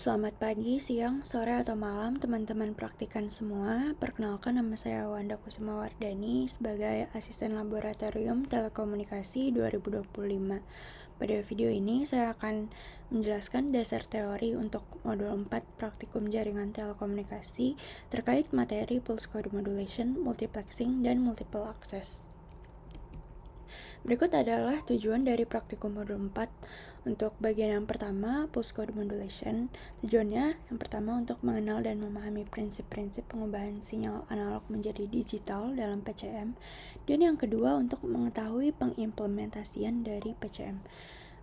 Selamat pagi, siang, sore, atau malam teman-teman praktikan semua. Perkenalkan, nama saya Wanda Kusuma Wardani sebagai Asisten Laboratorium Telekomunikasi 2025. Pada video ini saya akan menjelaskan dasar teori untuk modul 4 praktikum jaringan telekomunikasi terkait materi pulse code modulation, multiplexing, dan multiple access. Berikut adalah tujuan dari praktikum modul 4. Untuk bagian yang pertama, pulse code modulation, tujuannya yang pertama untuk mengenal dan memahami prinsip-prinsip pengubahan sinyal analog menjadi digital dalam PCM, dan yang kedua untuk mengetahui pengimplementasian dari PCM.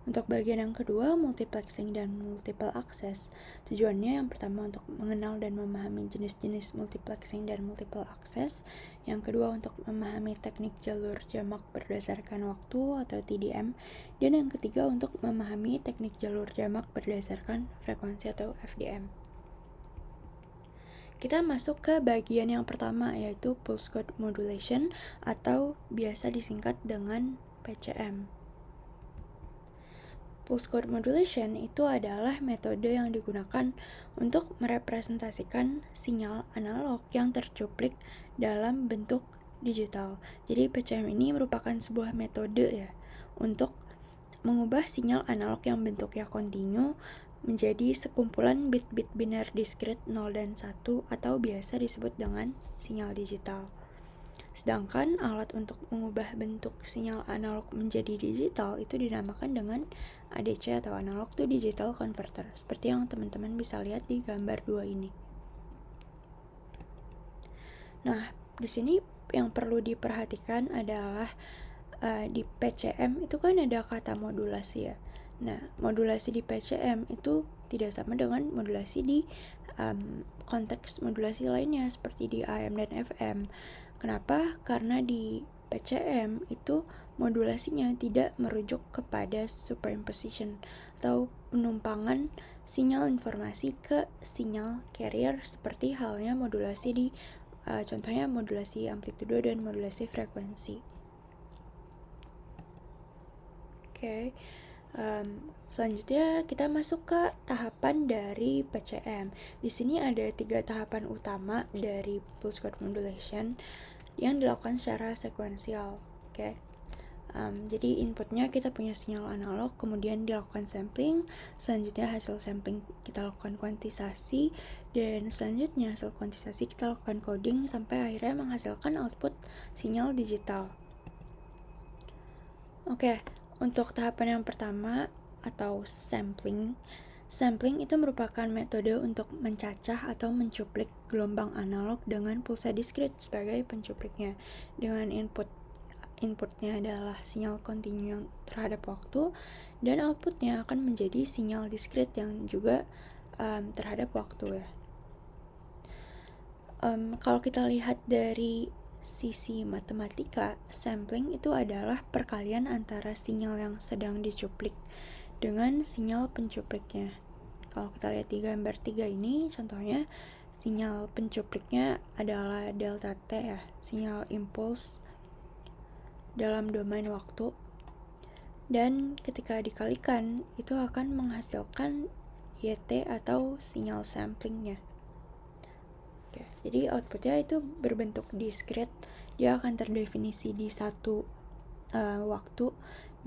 Untuk bagian yang kedua, multiplexing dan multiple access, tujuannya yang pertama untuk mengenal dan memahami jenis-jenis multiplexing dan multiple access, yang kedua untuk memahami teknik jalur jamak berdasarkan waktu atau TDM, dan yang ketiga untuk memahami teknik jalur jamak berdasarkan frekuensi atau FDM. Kita masuk ke bagian yang pertama, yaitu pulse code modulation atau biasa disingkat dengan PCM. Pulse code modulation itu adalah metode yang digunakan untuk merepresentasikan sinyal analog yang tercuplik dalam bentuk digital. Jadi PCM ini merupakan sebuah metode ya untuk mengubah sinyal analog yang bentuknya kontinu menjadi sekumpulan bit-bit biner diskrit 0 dan 1 atau biasa disebut dengan sinyal digital. Sedangkan alat untuk mengubah bentuk sinyal analog menjadi digital itu dinamakan dengan ADC atau analog to digital converter, seperti yang teman-teman bisa lihat di gambar 2 ini. Nah, di sini yang perlu diperhatikan adalah di PCM itu kan ada kata modulasi ya. Nah, modulasi di PCM itu tidak sama dengan modulasi di konteks modulasi lainnya seperti di AM dan FM. Kenapa? Karena di PCM itu modulasinya tidak merujuk kepada superimposition atau penumpangan sinyal informasi ke sinyal carrier seperti halnya modulasi di contohnya modulasi amplitudo dan modulasi frekuensi. Selanjutnya kita masuk ke tahapan dari PCM. Di sini ada 3 tahapan utama dari pulse code modulation yang dilakukan secara sekuensial. Jadi inputnya kita punya sinyal analog, kemudian dilakukan sampling, selanjutnya hasil sampling kita lakukan kuantisasi, dan selanjutnya hasil kuantisasi kita lakukan coding sampai akhirnya menghasilkan output sinyal digital. Untuk tahapan yang pertama atau sampling itu merupakan metode untuk mencacah atau mencuplik gelombang analog dengan pulsa diskrit sebagai pencupliknya. Dengan inputnya adalah sinyal kontinu terhadap waktu, dan outputnya akan menjadi sinyal diskrit yang juga terhadap waktu ya. Kalau kita lihat dari sisi matematika, sampling itu adalah perkalian antara sinyal yang sedang dicuplik dengan sinyal pencupliknya. Kalau kita lihat di gambar 3 ini, contohnya sinyal pencupliknya adalah delta T ya, sinyal impuls dalam domain waktu. Dan ketika dikalikan, itu akan menghasilkan YT atau sinyal samplingnya. Jadi outputnya itu berbentuk diskrit, dia akan terdefinisi di satu waktu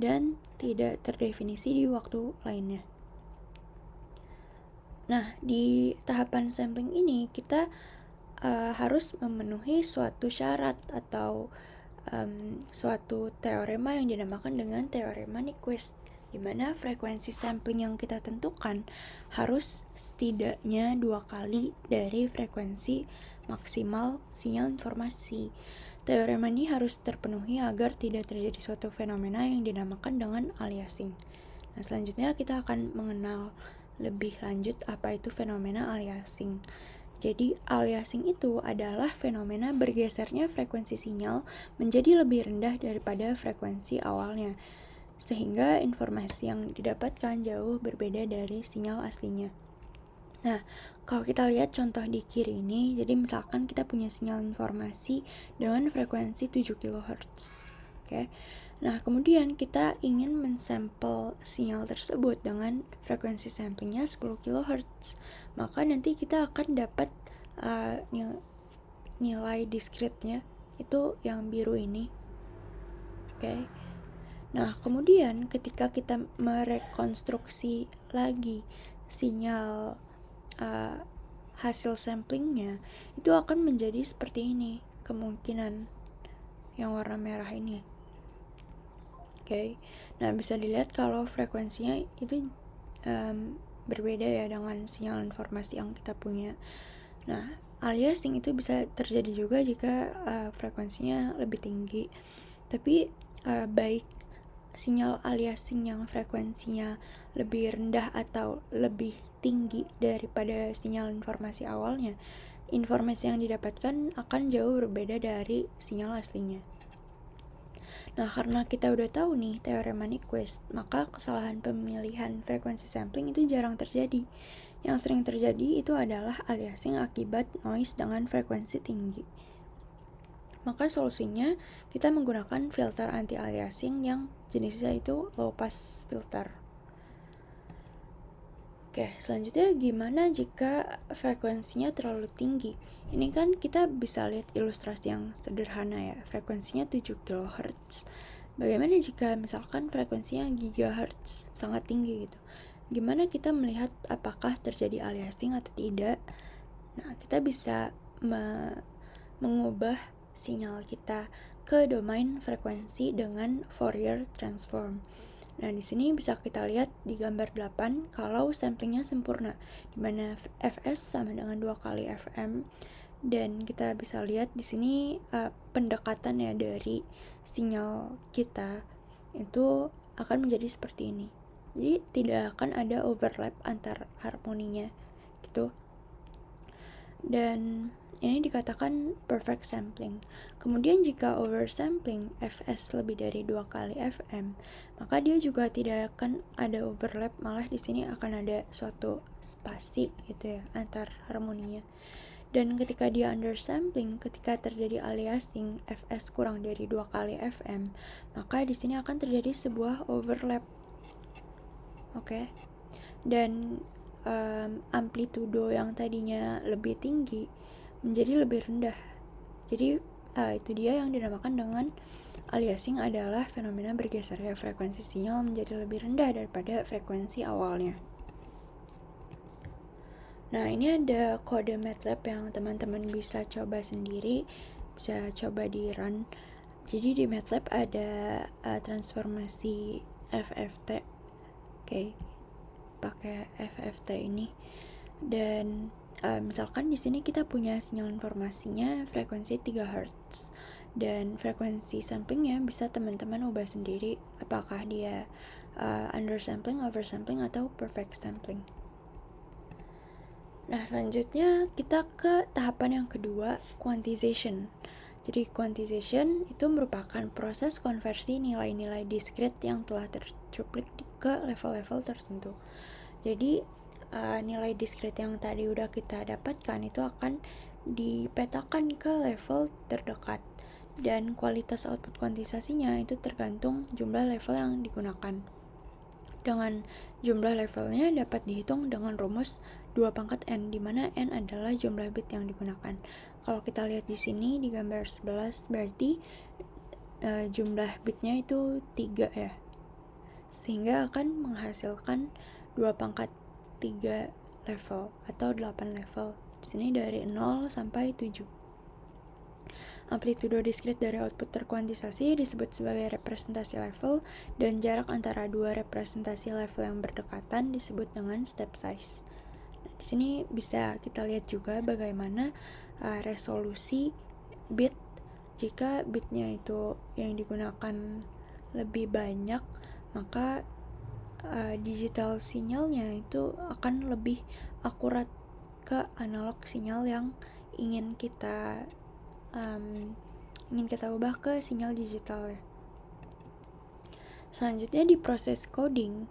dan tidak terdefinisi di waktu lainnya. Nah, di tahapan sampling ini kita harus memenuhi suatu syarat atau suatu teorema yang dinamakan dengan teorema Nyquist, di mana frekuensi sampling yang kita tentukan harus setidaknya 2 kali dari frekuensi maksimal sinyal informasi. Teorema ini harus terpenuhi agar tidak terjadi suatu fenomena yang dinamakan dengan aliasing. Nah, selanjutnya kita akan mengenal lebih lanjut apa itu fenomena aliasing. Jadi aliasing itu adalah fenomena bergesernya frekuensi sinyal menjadi lebih rendah daripada frekuensi awalnya, sehingga informasi yang didapatkan jauh berbeda dari sinyal aslinya. Nah, kalau kita lihat contoh di kiri ini, jadi misalkan kita punya sinyal informasi dengan frekuensi 7 kHz. Nah, kemudian kita ingin mensampel sinyal tersebut dengan frekuensi samplingnya 10 kHz. Maka nanti kita akan dapat nilai diskretnya itu yang biru ini. Oke. Nah, kemudian ketika kita merekonstruksi lagi sinyal hasil samplingnya, itu akan menjadi seperti ini kemungkinan yang warna merah ini. Oke. Nah, bisa dilihat kalau frekuensinya itu berbeda ya dengan sinyal informasi yang kita punya. Nah, aliasing itu bisa terjadi juga jika frekuensinya lebih tinggi. Tapi baik sinyal aliasing yang frekuensinya lebih rendah atau lebih tinggi daripada sinyal informasi awalnya, informasi yang didapatkan akan jauh berbeda dari sinyal aslinya. Nah, karena kita udah tahu nih teorema Nyquist, maka kesalahan pemilihan frekuensi sampling itu jarang terjadi. Yang sering terjadi itu adalah aliasing akibat noise dengan frekuensi tinggi. Maka solusinya kita menggunakan filter anti-aliasing yang jenisnya itu low pass filter. Oke, selanjutnya gimana jika frekuensinya terlalu tinggi? Ini kan kita bisa lihat ilustrasi yang sederhana ya, frekuensinya 7 kHz. Bagaimana jika misalkan frekuensinya gigahertz, sangat tinggi gitu? Gimana kita melihat apakah terjadi aliasing atau tidak? Nah, kita bisa mengubah sinyal kita ke domain frekuensi dengan Fourier transform. Nah, di sini bisa kita lihat di gambar 8 kalau samplingnya sempurna, di mana Fs sama dengan 2 kali Fm, dan kita bisa lihat di sini pendekatan ya dari sinyal kita itu akan menjadi seperti ini. Jadi tidak akan ada overlap antar harmoninya gitu. Dan ini dikatakan perfect sampling. Kemudian jika oversampling Fs lebih dari 2 kali Fm, maka dia juga tidak akan ada overlap, malah di sini akan ada suatu spasi gitu ya antar harmoninya. Dan ketika dia undersampling, ketika terjadi aliasing Fs kurang dari 2 kali Fm, maka di sini akan terjadi sebuah overlap. Oke. Dan amplitudo yang tadinya lebih tinggi menjadi lebih rendah. Jadi itu dia yang dinamakan dengan aliasing, adalah fenomena bergesernya frekuensi sinyal menjadi lebih rendah daripada frekuensi awalnya. Nah, ini ada kode MATLAB yang teman-teman bisa coba sendiri, bisa coba di run. Jadi di MATLAB ada transformasi FFT. Oke. Pakai FFT ini, dan misalkan di sini kita punya sinyal informasinya frekuensi 3 Hz, dan frekuensi samplingnya bisa teman-teman ubah sendiri apakah dia undersampling, oversampling, atau perfect sampling. Nah, selanjutnya kita ke tahapan yang kedua, quantization. Jadi quantization itu merupakan proses konversi nilai-nilai diskret yang telah tercuplik ke level-level tertentu. Jadi nilai diskret yang tadi udah kita dapatkan itu akan dipetakan ke level terdekat, dan kualitas output kuantisasinya itu tergantung jumlah level yang digunakan. Dengan jumlah levelnya dapat dihitung dengan rumus 2 pangkat n, di mana n adalah jumlah bit yang digunakan. Kalau kita lihat di sini di gambar 11, berarti jumlah bitnya itu 3 ya, sehingga akan menghasilkan 2 pangkat 3 level atau 8 level. Di sini dari 0 sampai 7. Amplitudo diskret dari output terkuantisasi disebut sebagai representasi level, dan jarak antara dua representasi level yang berdekatan disebut dengan step size. Nah, di sini bisa kita lihat juga bagaimana resolusi bit. Jika bitnya itu yang digunakan lebih banyak, maka digital sinyalnya itu akan lebih akurat ke analog sinyal yang ingin kita ubah ke sinyal digital ya. Selanjutnya di proses coding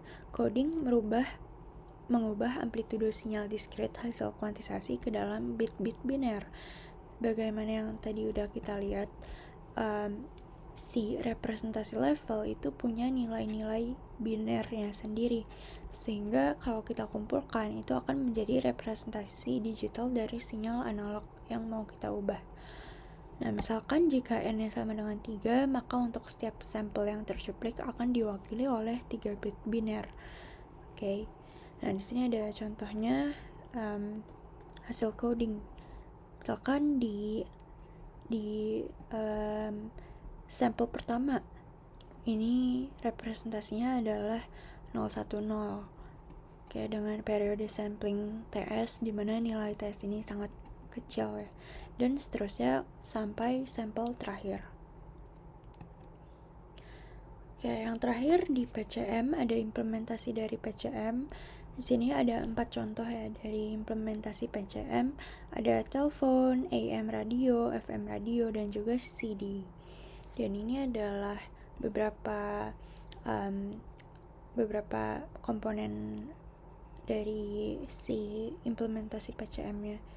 mengubah amplitudo sinyal diskret hasil kuantisasi ke dalam bit-bit biner. Bagaimana yang tadi udah kita lihat, si representasi level itu punya nilai-nilai binernya sendiri, sehingga kalau kita kumpulkan itu akan menjadi representasi digital dari sinyal analog yang mau kita ubah. Nah, misalkan jika n-nya sama dengan 3, maka untuk setiap sampel yang tercuplik akan diwakili oleh 3 bit biner. Oke. Nah, di sini ada contohnya hasil coding. Misalkan di sampel pertama ini representasinya adalah 010. Oke, dengan periode sampling TS di mana nilai TS ini sangat kecil ya. Dan seterusnya sampai sampel terakhir. Oke, yang terakhir di PCM ada implementasi dari PCM. Di sini ada 4 contoh ya dari implementasi PCM. Ada telepon, AM radio, FM radio, dan juga CD. Dan ini adalah beberapa komponen dari si implementasi PCM-nya.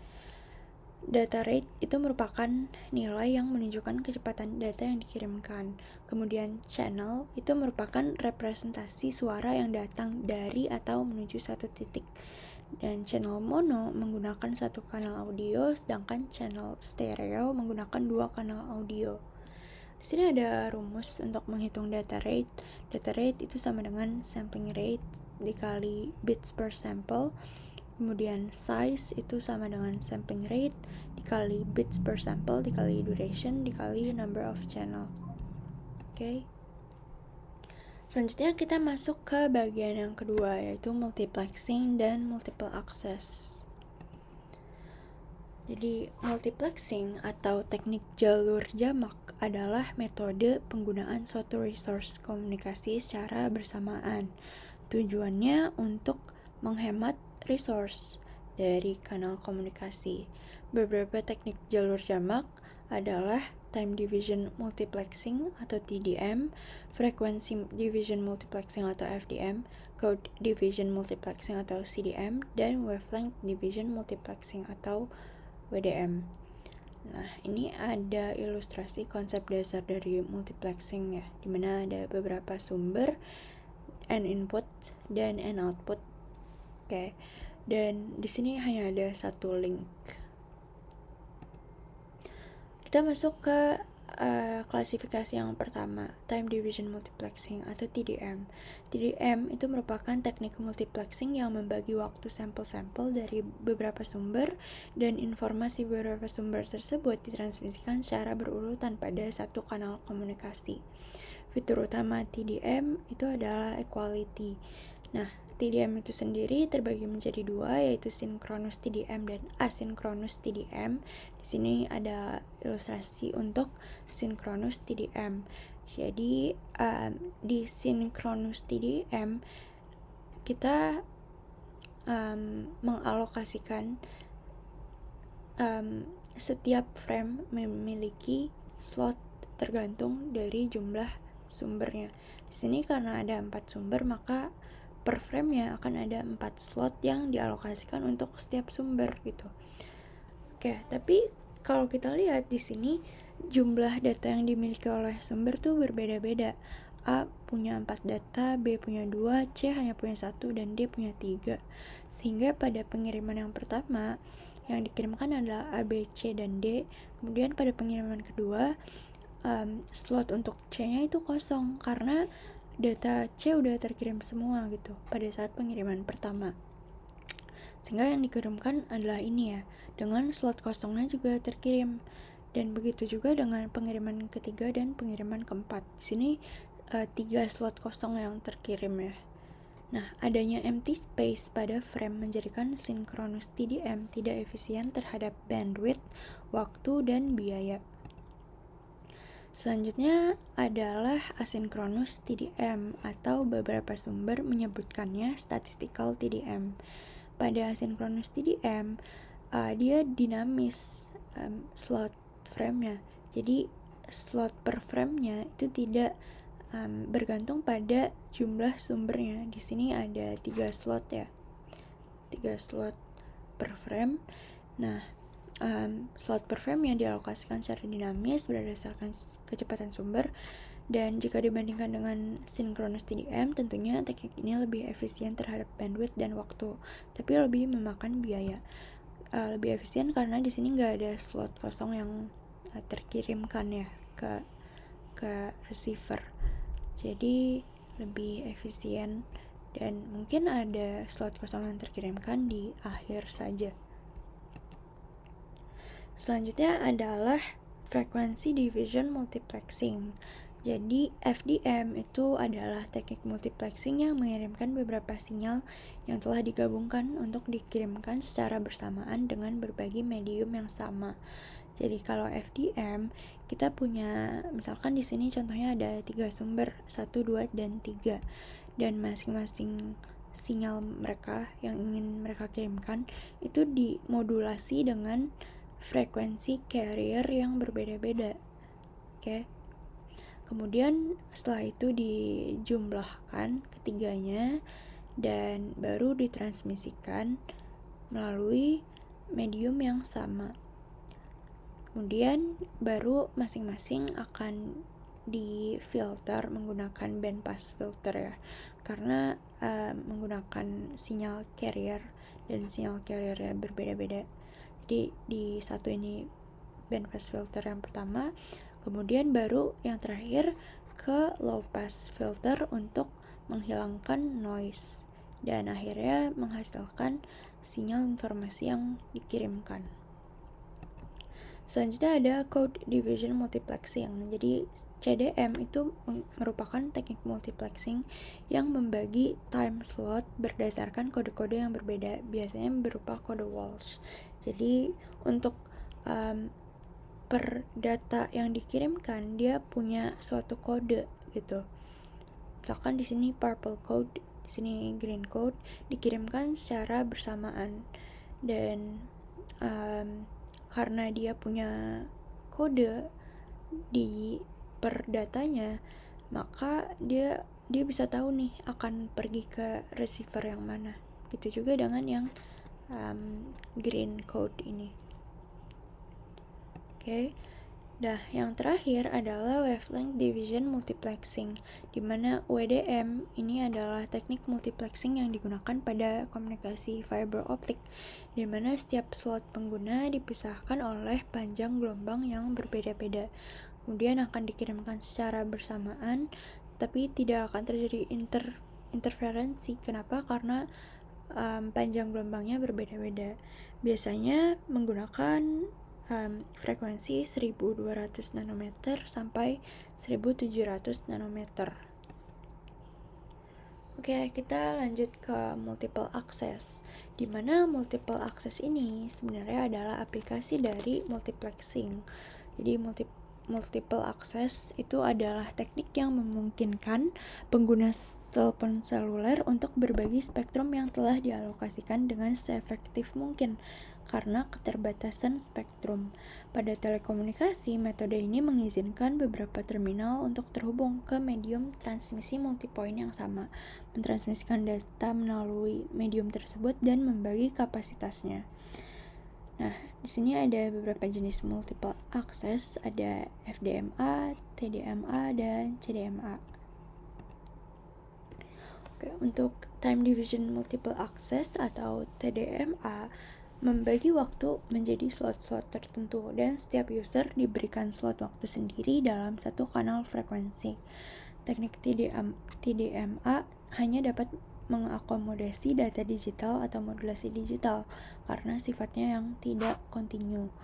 Data rate itu merupakan nilai yang menunjukkan kecepatan data yang dikirimkan. Kemudian channel itu merupakan representasi suara yang datang dari atau menuju satu titik. Dan channel mono menggunakan satu kanal audio, sedangkan channel stereo menggunakan 2 kanal audio. Di sini ada rumus untuk menghitung data rate. Data rate itu sama dengan sampling rate dikali bits per sample. Kemudian size itu sama dengan sampling rate dikali bits per sample dikali duration dikali number of channel. Oke. Selanjutnya kita masuk ke bagian yang kedua, yaitu multiplexing dan multiple access. Jadi multiplexing atau teknik jalur jamak adalah metode penggunaan suatu resource komunikasi secara bersamaan. Tujuannya untuk menghemat resource dari kanal komunikasi. Beberapa teknik jalur jamak adalah time division multiplexing atau TDM, frequency division multiplexing atau FDM, code division multiplexing atau CDM, dan wavelength division multiplexing atau WDM. Nah, ini ada ilustrasi konsep dasar dari multiplexing ya, dimana ada beberapa sumber, N input dan N output. Oke. Dan di sini hanya ada satu link. Kita masuk ke klasifikasi yang pertama, time division multiplexing atau TDM. TDM itu merupakan teknik multiplexing yang membagi waktu sampel-sampel dari beberapa sumber, dan informasi beberapa sumber tersebut ditransmisikan secara berurutan pada satu kanal komunikasi. Fitur utama TDM itu adalah equality. Nah, TDM itu sendiri terbagi menjadi 2, yaitu synchronous TDM dan asynchronous TDM. Di sini ada ilustrasi untuk synchronous TDM. Jadi di synchronous TDM kita mengalokasikan setiap frame memiliki slot tergantung dari jumlah sumbernya. Di sini karena ada 4 sumber, maka per frame-nya akan ada 4 slot yang dialokasikan untuk setiap sumber gitu. Oke, tapi kalau kita lihat di sini jumlah data yang dimiliki oleh sumber tuh berbeda-beda. A punya 4 data, B punya 2, C hanya punya 1, dan D punya 3. Sehingga pada pengiriman yang pertama yang dikirimkan adalah A, B, C, dan D. Kemudian pada pengiriman kedua slot untuk C-nya itu kosong karena data C udah terkirim semua gitu pada saat pengiriman pertama. Sehingga yang dikirimkan adalah ini ya, dengan slot kosongnya juga terkirim. Dan begitu juga dengan pengiriman ketiga dan pengiriman keempat. Di sini 3 slot kosong yang terkirim ya. Nah, adanya empty space pada frame menjadikan synchronous TDM tidak efisien terhadap bandwidth, waktu, dan biaya. Selanjutnya adalah asynchronous TDM atau beberapa sumber menyebutkannya statistical TDM. Pada asynchronous TDM, dia dinamis slot frame-nya. Jadi slot per frame-nya itu tidak bergantung pada jumlah sumbernya. Di sini ada 3 slot ya. 3 slot per frame. Nah, slot per frame yang dialokasikan secara dinamis berdasarkan kecepatan sumber. Dan jika dibandingkan dengan synchronous TDM, tentunya teknik ini lebih efisien terhadap bandwidth dan waktu, tapi lebih memakan biaya. Lebih efisien karena di sini nggak ada slot kosong yang terkirimkan ya ke receiver. Jadi lebih efisien dan mungkin ada slot kosong yang terkirimkan di akhir saja. Selanjutnya adalah frequency division multiplexing. Jadi FDM itu adalah teknik multiplexing yang mengirimkan beberapa sinyal yang telah digabungkan untuk dikirimkan secara bersamaan dengan berbagai medium yang sama. Jadi kalau FDM kita punya, misalkan di sini contohnya ada 3 sumber, 1, 2, dan 3. Dan masing-masing sinyal mereka yang ingin mereka kirimkan itu dimodulasi dengan frekuensi carrier yang berbeda-beda. Oke. Kemudian setelah itu dijumlahkan ketiganya dan baru ditransmisikan melalui medium yang sama. Kemudian baru masing-masing akan difilter menggunakan bandpass filter ya, karena menggunakan sinyal carrier dan sinyal carriernya berbeda-beda. Jadi di satu ini bandpass filter yang pertama, kemudian baru yang terakhir ke low pass filter untuk menghilangkan noise dan akhirnya menghasilkan sinyal informasi yang dikirimkan. Selanjutnya ada code division multiplexing. Jadi CDM itu merupakan teknik multiplexing yang membagi time slot berdasarkan kode-kode yang berbeda, biasanya berupa kode Walsh. Jadi untuk per data yang dikirimkan dia punya suatu kode gitu. Misalkan di sini purple code, di sini green code dikirimkan secara bersamaan dan karena dia punya kode di per datanya, maka dia bisa tahu nih akan pergi ke receiver yang mana. Gitu juga dengan yang green code ini. Oke. Nah, yang terakhir adalah wavelength division multiplexing, di mana WDM ini adalah teknik multiplexing yang digunakan pada komunikasi fiber optik, di mana setiap slot pengguna dipisahkan oleh panjang gelombang yang berbeda-beda. Kemudian akan dikirimkan secara bersamaan, tapi tidak akan terjadi interferensi. Kenapa? Karena panjang gelombangnya berbeda-beda. Biasanya menggunakan frekuensi 1200 nanometer sampai 1700 nanometer. Oke, kita lanjut ke multiple access, di mana multiple access ini sebenarnya adalah aplikasi dari multiplexing. Jadi multiple access itu adalah teknik yang memungkinkan pengguna telepon seluler untuk berbagi spektrum yang telah dialokasikan dengan seefektif mungkin karena keterbatasan spektrum. Pada telekomunikasi, metode ini mengizinkan beberapa terminal untuk terhubung ke medium transmisi multipoint yang sama, mentransmisikan data melalui medium tersebut dan membagi kapasitasnya. Nah, di sini ada beberapa jenis multiple access, ada FDMA, TDMA, dan CDMA. Oke, untuk time division multiple access atau TDMA membagi waktu menjadi slot-slot tertentu dan setiap user diberikan slot waktu sendiri dalam satu kanal frekuensi. Teknik TDMA hanya dapat mengakomodasi data digital atau modulasi digital karena sifatnya yang tidak kontinu.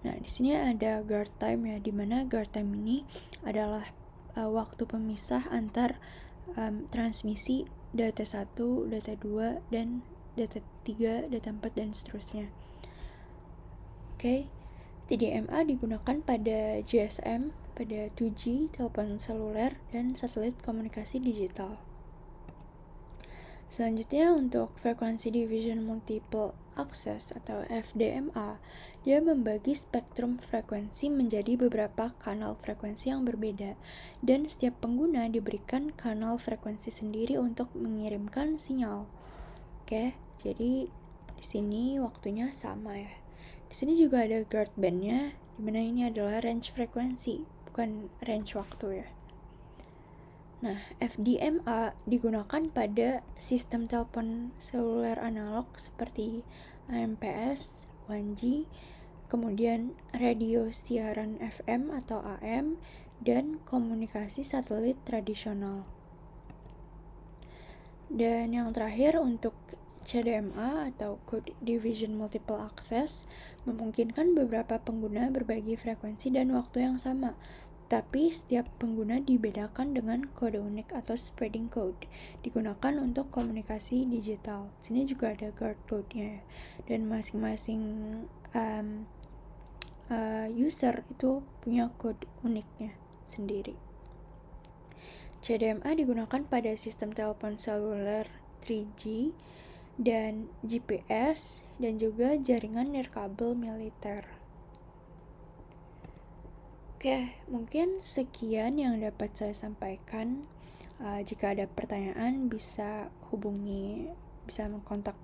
Nah, di sini ada guard time ya, di mana guard time ini adalah waktu pemisah antar transmisi data 1, data 2, dan data 3, data 4, dan seterusnya. Oke, TDMA digunakan pada GSM, pada 2G, telepon seluler, dan satelit komunikasi digital. Selanjutnya untuk frekuensi division multiple access atau FDMA, dia membagi spektrum frekuensi menjadi beberapa kanal frekuensi yang berbeda dan setiap pengguna diberikan kanal frekuensi sendiri untuk mengirimkan sinyal. Oke, jadi di sini waktunya sama ya. Di sini juga ada guard band-nya, dimana ini adalah range frekuensi, bukan range waktu ya. Nah, FDMA digunakan pada sistem telepon seluler analog seperti AMPS, 1G, kemudian radio siaran FM atau AM, dan komunikasi satelit tradisional. Dan yang terakhir untuk CDMA atau Code Division Multiple Access memungkinkan beberapa pengguna berbagi frekuensi dan waktu yang sama, tapi setiap pengguna dibedakan dengan kode unik atau spreading code, digunakan untuk komunikasi digital. Sini juga ada guard code-nya, dan masing-masing user itu punya kode uniknya sendiri. CDMA digunakan pada sistem telepon seluler 3G dan GPS dan juga jaringan nirkabel militer. Oke, mungkin sekian yang dapat saya sampaikan. Jika ada pertanyaan bisa mengkontak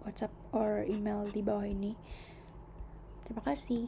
WhatsApp or email di bawah ini. Terima kasih.